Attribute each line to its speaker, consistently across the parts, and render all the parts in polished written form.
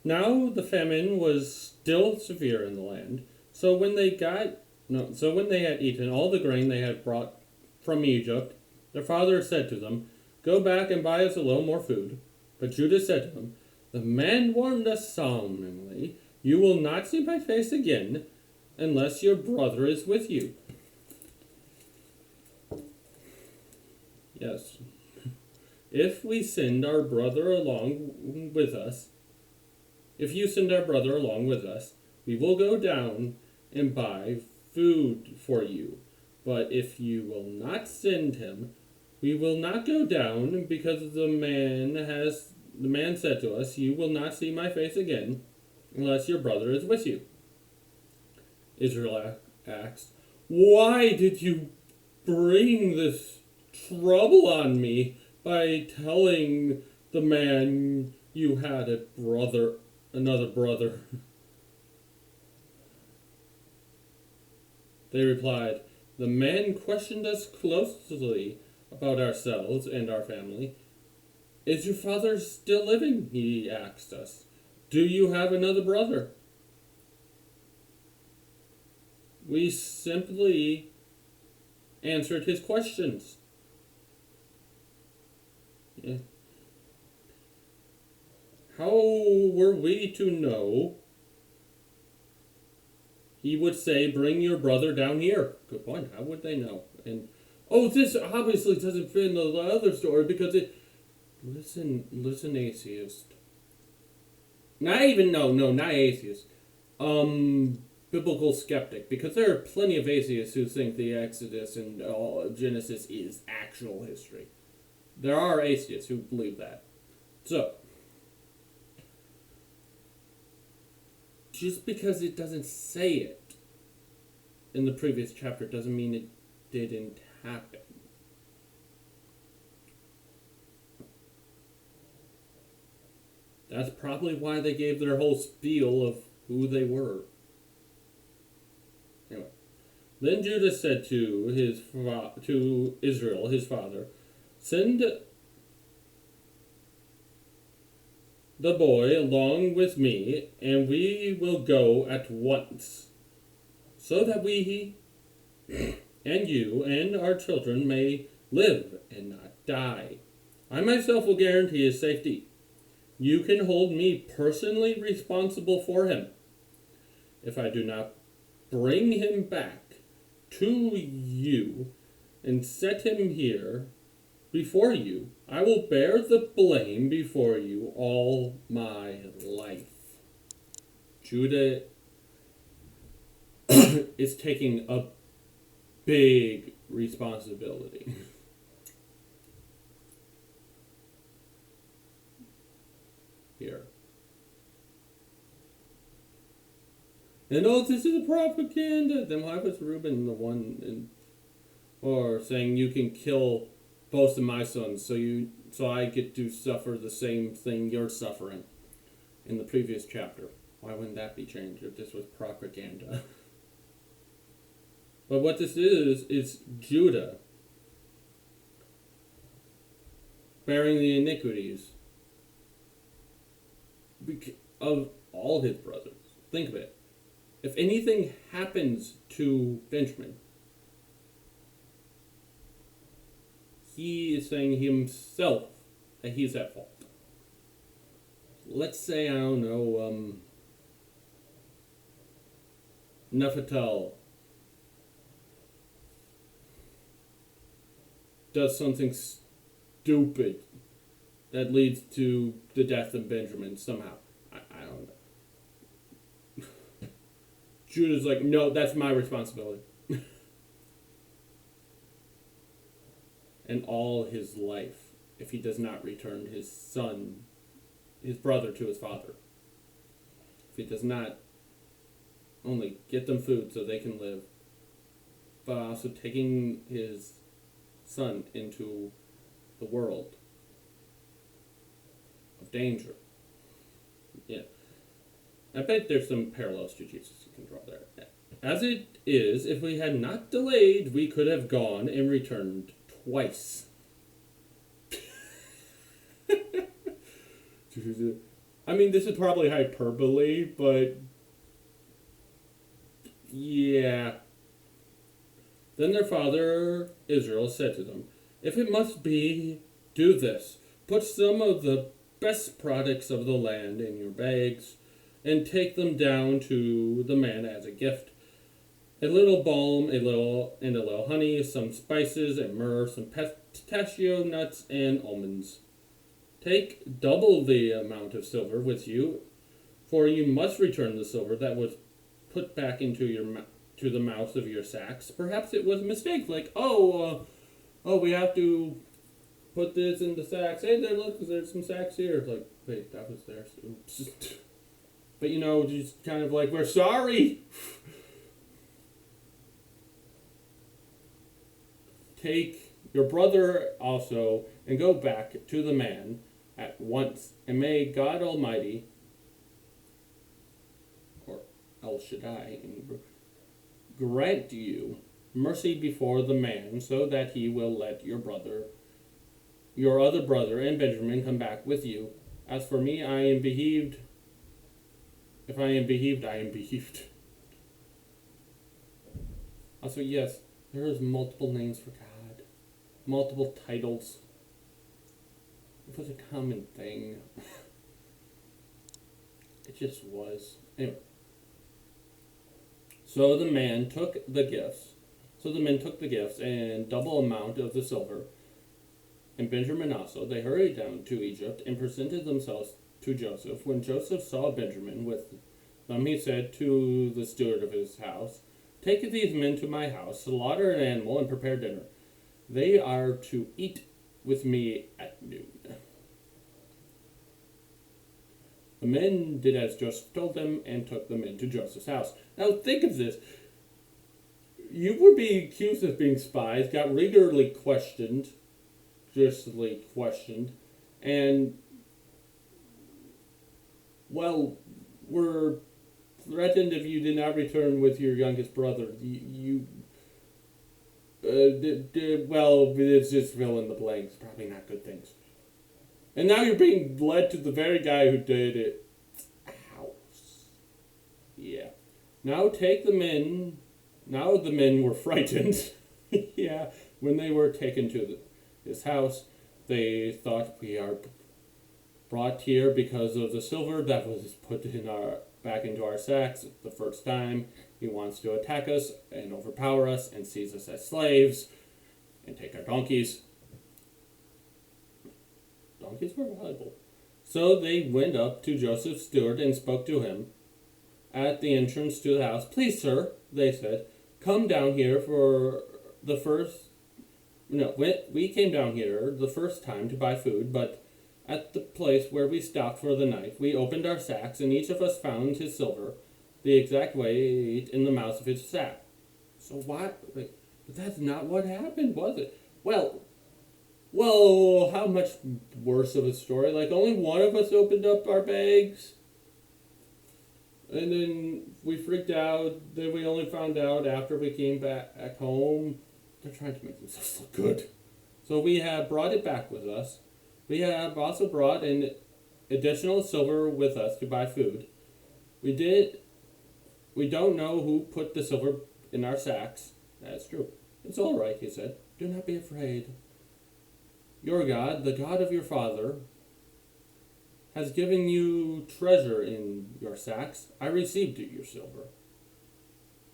Speaker 1: Now the famine was still severe in the land, so when they got no, so when they had eaten all the grain they had brought from Egypt, their father said to them, "Go back and buy us a little more food." But Judah said to him, "The man warned us solemnly, 'You will not see my face again unless your brother is with you.'" Yes. If we send our brother along with us, if you send our brother along with us, we will go down and buy food for you. But if you will not send him, we will not go down, because the man said to us, 'You will not see my face again unless your brother is with you.'" Israel asked, "Why did you bring this trouble on me by telling the man you had another brother?" They replied, "The man questioned us closely about ourselves and our family. 'Is your father still living?' he asked us. 'Do you have another brother?' We simply answered his questions. Yeah. How were we to know? He would say, 'Bring your brother down here.'" Good point. How would they know? And this obviously doesn't fit in the other story because it. Listen, atheist. Not even not atheist. Biblical skeptic, because there are plenty of atheists who think the Exodus and Genesis is actual history. There are atheists who believe that. So, just because it doesn't say it in the previous chapter doesn't mean it didn't happen. That's probably why they gave their whole spiel of who they were. Anyway, then Judah said to Israel, his father, "Send the boy along with me, and we will go at once, so that we and you and our children may live and not die. I myself will guarantee his safety. You can hold me personally responsible for him. If I do not bring him back to you and set him here before you, I will bear the blame before you all my life." Judah is taking a big responsibility. Here. And this is a propaganda. Then why was Reuben the one or saying, "You can kill both of my sons, so I get to suffer the same thing you're suffering," in the previous chapter? Why wouldn't that be changed if this was propaganda? But what this is Judah bearing the iniquities of all his brothers. Think of it. If anything happens to Benjamin, he is saying himself that he's at fault. Let's say, I don't know, Nefertal does something stupid that leads to the death of Benjamin somehow. I don't know. Judah's like, "No, that's my responsibility." And all his life, if he does not return his brother to his father, if he does not only get them food so they can live, but also taking his son into the world of danger. Yeah. I bet there's some parallels to Jesus you can draw there. As it is, if we had not delayed, we could have gone and returned twice. I mean, this is probably hyperbole, but yeah. Then their father Israel said to them, "If it must be, do this. Put some of the best products of the land in your bags, and take them down to the man as a gift. A little balm, a little honey, some spices and myrrh, some pistachio nuts and almonds. Take double the amount of silver with you, for you must return the silver that was put back into to the mouths of your sacks. Perhaps it was a mistake, like, we have to put this in the sacks. Hey, there's some sacks here. It's like, wait, that was theirs. Oops." But just kind of like, we're sorry. Take your brother also and go back to the man at once, and may God Almighty, or El Shaddai, grant you mercy before the man, so that he will let your other brother, and Benjamin come back with you. As for me, I am beheaved. If I am beheaved, I am beheaved. Also, yes, there is multiple names for God, multiple titles. It was a common thing. It just was. Anyway. So the men took the gifts and double amount of the silver, and Benjamin also. They hurried down to Egypt and presented themselves to Joseph. When Joseph saw Benjamin with them, he said to the steward of his house, "Take these men to my house, slaughter an animal, and prepare dinner. They are to eat with me at noon." The men did as Joseph told them and took them into Joseph's house. Now think of this. You were being accused of being spies, got regularly questioned, justly questioned, and, well, were threatened if you did not return with your youngest brother. Well, it's just fill in the blanks. Probably not good things. And now you're being led to the very guy who did it. House. Yeah. Now take the men. Now the men were frightened. Yeah. When they were taken to his house, they thought, we are brought here because of the silver that was put back into our sacks the first time. He wants to attack us and overpower us and seize us as slaves and take our donkeys. Donkeys were valuable. So they went up to Joseph's steward and spoke to him at the entrance to the house. "Please, sir," they said, "come down here for the first... No, we came down here the first time to buy food, but at the place where we stopped for the night, we opened our sacks, and each of us found his silver, the exact weight in the mouth of his sack." So what? But that's not what happened, was it? Well, how much worse of a story? Like, only one of us opened up our bags, and then we freaked out. Then we only found out after we came back home. They're trying to make themselves look good. So we have brought it back with us. We have also brought an additional silver with us to buy food. We don't know who put the silver in our sacks. That's true. "It's all right," he said. "Do not be afraid. Your God, the God of your father, has given you treasure in your sacks. I received your silver."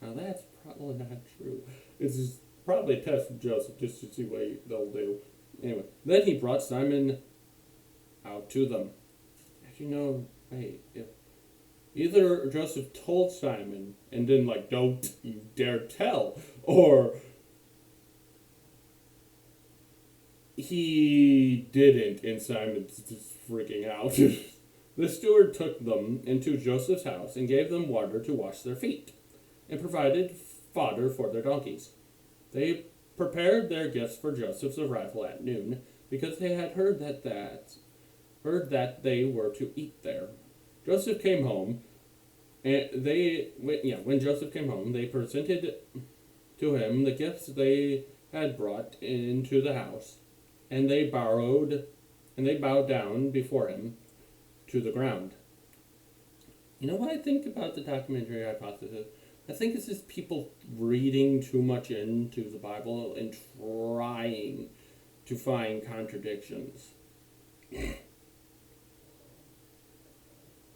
Speaker 1: Now that's probably not true. It's probably a test from Joseph just to see what they'll do. Anyway, then he brought Simon out to them. As you know, if either Joseph told Simon and then don't you dare tell, or he didn't, and Simon's just freaking out. The steward took them into Joseph's house and gave them water to wash their feet, and provided fodder for their donkeys. They prepared their gifts for Joseph's arrival at noon, because they had heard that they were to eat there. Joseph came home, and when Joseph came home, they presented to him the gifts they had brought into the house. And they bowed down before him. to the ground. You know what I think about the documentary hypothesis? I think it's just people reading too much into the Bible and trying to find contradictions.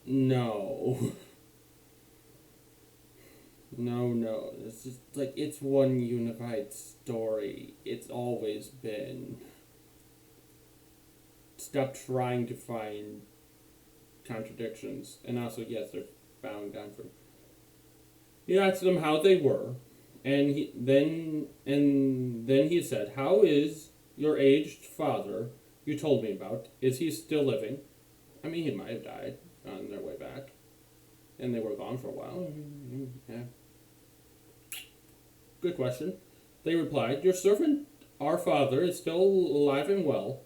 Speaker 1: No. No. It's just like it's one unified story. It's always been. Stop trying to find contradictions. And also, yes, they're bowing down for. He asked them how they were, and then he said, "How is your aged father you told me about? Is he still living?" I mean, he might have died on their way back, and they were gone for a while. Yeah. Good question. They replied, "Your servant, our father, is still alive and well,"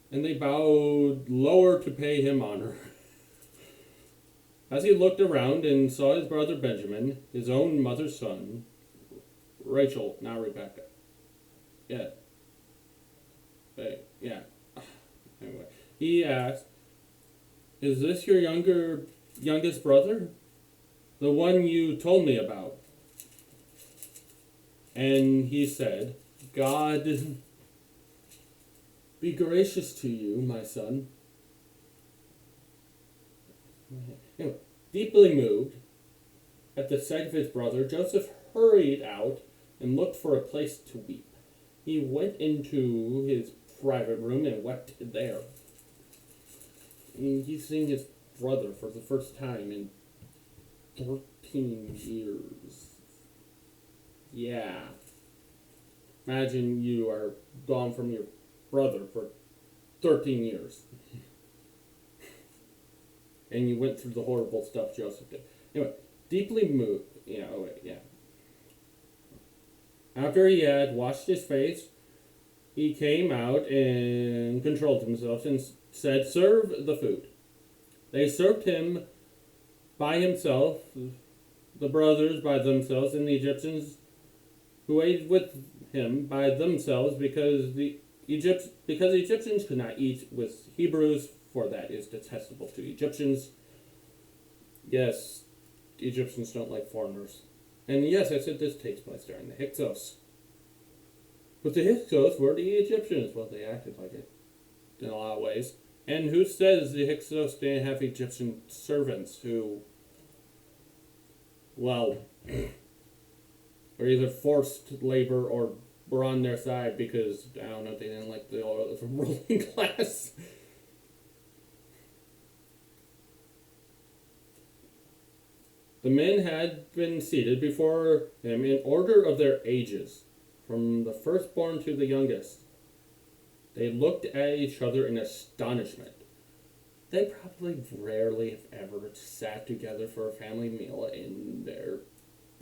Speaker 1: and they bowed lower to pay him honor. As he looked around and saw his brother Benjamin, his own mother's son, Rachel, now Rebecca. Yeah. Yeah. Anyway, he asked, "Is this your youngest brother? The one you told me about?" And he said, "God be gracious to you, my son." Anyway, deeply moved at the sight of his brother, Joseph hurried out and looked for a place to weep. He went into his private room and wept there. He's seeing his brother for the first time in 13 years. Yeah. Imagine you are gone from your brother for 13 years. And you went through the horrible stuff Joseph did. Anyway, deeply moved. After he had washed his face, he came out and controlled himself and said, "Serve the food." They served him by himself, the brothers by themselves, and the Egyptians who ate with him by themselves, because the Egyptians could not eat with Hebrews, for that is detestable to Egyptians. Yes, the Egyptians don't like foreigners. And yes, I said this takes place during the Hyksos. But the Hyksos were the Egyptians. Well, they acted like it in a lot of ways. And who says the Hyksos didn't have Egyptian servants who, well, were either forced labor or were on their side because, I don't know, they didn't like the ruling class. The men had been seated before him in order of their ages, from the firstborn to the youngest. They looked at each other in astonishment. They probably rarely, if ever, sat together for a family meal in their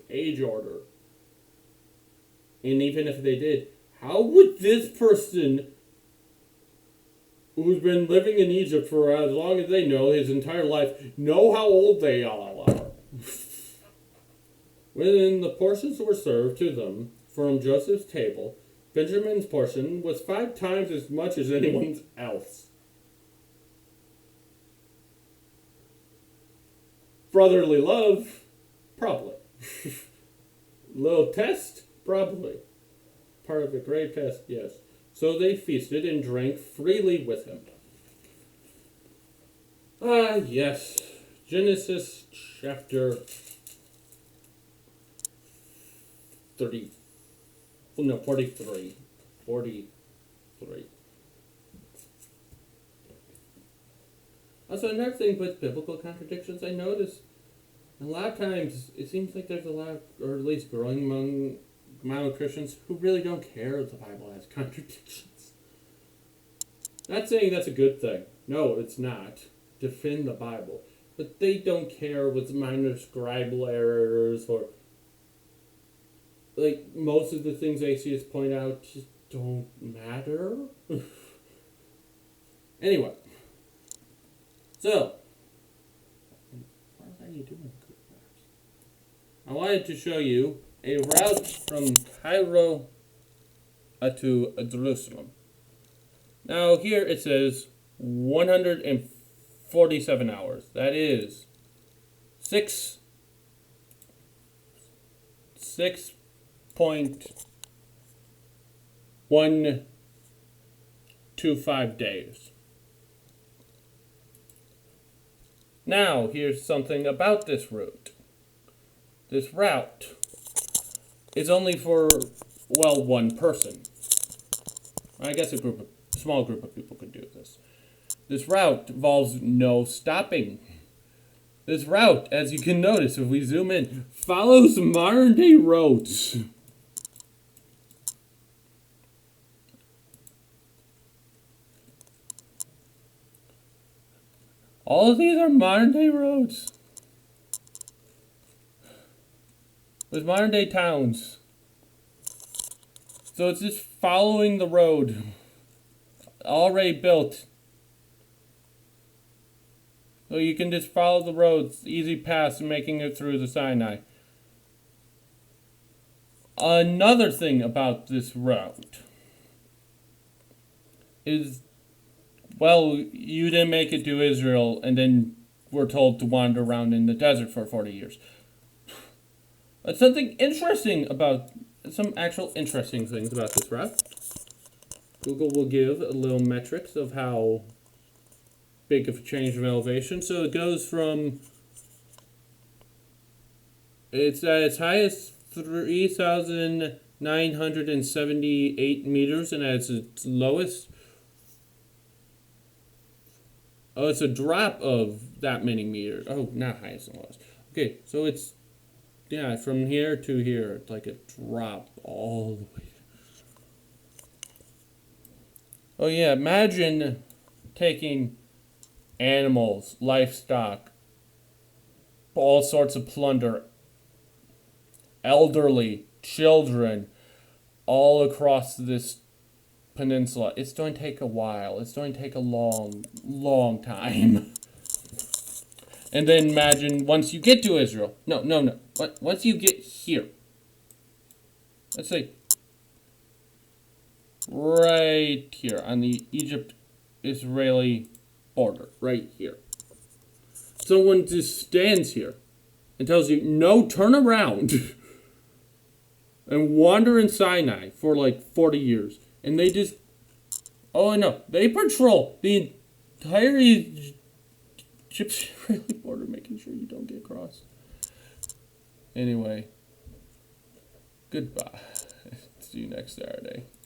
Speaker 1: age order. And even if they did, how would this person, who's been living in Egypt for as long as they know, his entire life, know how old they all are? When the portions were served to them from Joseph's table, Benjamin's portion was 5 times as much as anyone's else. Brotherly love? Probably. Little test? Probably. Part of a great test? Yes. So they feasted and drank freely with him. Yes. Genesis chapter 43. 43. Also, another thing with biblical contradictions, I notice a lot of times it seems like there's a lot of, or at least growing among Christians who really don't care if the Bible has contradictions. Not saying that's a good thing. No, it's not. Defend the Bible. But they don't care with minor scribal errors or, like, most of the things ACs point out just don't matter. Anyway. So, what are you doing? I wanted to show you a route from Cairo to Jerusalem. Now here it says 150 47 hours. That is 6.125 days. Now, here's something about this route. This route is only for, well, one person. I guess a small group of people could do this. This route involves no stopping. This route, as you can notice if we zoom in, follows modern day roads. All of these are modern day roads. With modern day towns. So it's just following the road. Already built. So you can just follow the roads, easy paths, making it through the Sinai. Another thing about this route is, well, you didn't make it to Israel and then were told to wander around in the desert for 40 years. Something interesting about, some actual interesting things about this route. Google will give a little metrics of how big of a change of elevation. So it goes from, it's at its highest 3,978 meters, and at its lowest, oh, it's a drop of that many meters. Oh, not highest and lowest. Okay, so it's, yeah, from here to here, it's like a drop all the way. Oh yeah, imagine taking animals, livestock, all sorts of plunder, elderly, children, all across this peninsula. It's going to take a while. It's going to take a long, long time. And then imagine once you get to Israel. No. Once you get here. Let's say right here on the Egypt-Israeli border. Right here. Someone just stands here and tells you, no, turn around. And wander in Sinai for like 40 years. And they just, oh no, they patrol the entire Egypt-Israeli border, making sure you don't get crossed. Anyway, goodbye. See you next Saturday.